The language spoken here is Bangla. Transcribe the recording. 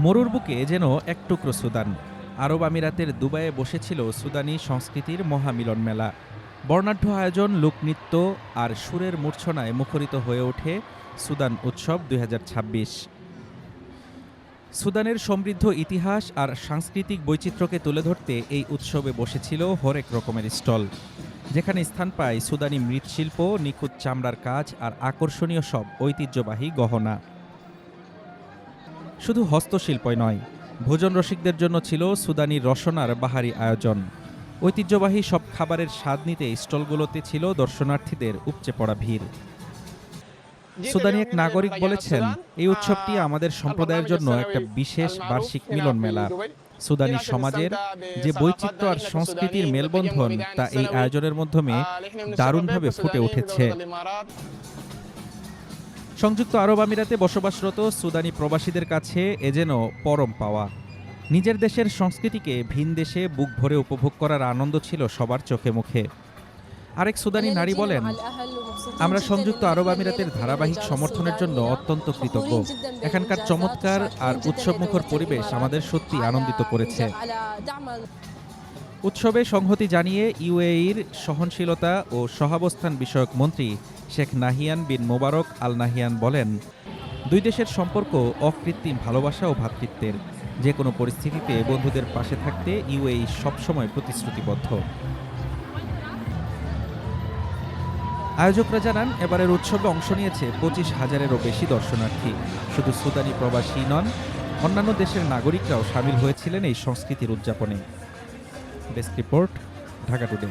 মরুর বুকে যেন এক টুকরো সুদান। আরব আমিরাতের দুবাইয়ে বসেছিল সুদানি সংস্কৃতির মহামিলন মেলা। বর্ণাঢ্য আয়োজন, লোকনৃত্য আর সুরের মূর্ছনায় মুখরিত হয়ে ওঠে সুদান উৎসব ২০২৬। সুদানের সমৃদ্ধ ইতিহাস আর সাংস্কৃতিক বৈচিত্র্যকে তুলে ধরতে এই উৎসবে বসেছিল হরেক রকমের স্টল, যেখানে স্থান পায় সুদানি মৃৎশিল্প, নিখুঁত চামড়ার কাজ আর আকর্ষণীয় সব ঐতিহ্যবাহী গহনা। শুধু হস্তশিল্পই নয়, ভোজন রসিকদের জন্য ছিল সুদানি রসনার বাহারি আয়োজন। ঐতিহ্যবাহী সব খাবারের স্বাদ নিতে স্টলগুলোতে ছিল দর্শনার্থীদের উপচে পড়া ভিড়। সুদানি এক নাগরিক বলেছেন, এই উৎসবটি আমাদের সম্প্রদায়ের জন্য একটা বিশেষ বার্ষিক মিলন মেলা। সুদানি সমাজের যে বৈচিত্র্য আর সংস্কৃতির মেলবন্ধন, তা এই আয়োজনের মাধ্যমে দারুণভাবে ফুটে উঠেছে। সংযুক্ত আরব আমিরাতে বসবাসরত সুদানি প্রবাসীদের কাছে এ যেন পরম পাওয়া। নিজের দেশের সংস্কৃতিকে ভিন দেশে বুক ভরে উপভোগ করার আনন্দ ছিল সবার চোখে মুখে। আরেক সুদানি নারী বলেন, আমরা সংযুক্ত আরব আমিরাতের ধারাবাহিক সমর্থনের জন্য অত্যন্ত কৃতজ্ঞ। এখানকার চমৎকার আর উৎসবমুখর পরিবেশ আমাদের সত্যি আনন্দিত করেছে। উৎসবে সংহতি জানিয়ে ইউএইর সহনশীলতা ও সহাবস্থান বিষয়ক মন্ত্রী শেখ নাহিয়ান বিন মোবারক আল নাহিয়ান বলেন, দুই দেশের সম্পর্ক অকৃত্রিম ভালোবাসা ও ভ্রাতৃত্বের। যে কোনো পরিস্থিতিতে বন্ধুদের পাশে থাকতে ইউএই সবসময় প্রতিশ্রুতিবদ্ধ। আয়োজকরা জানান, এবারের উৎসবে অংশ নিয়েছে ২৫,০০০-এরও বেশি দর্শনার্থী। শুধু সুদানি প্রবাসী নন, অন্যান্য দেশের নাগরিকরাও সামিল হয়েছিলেন এই সংস্কৃতির উদযাপনে। Desk report, Dhaka today.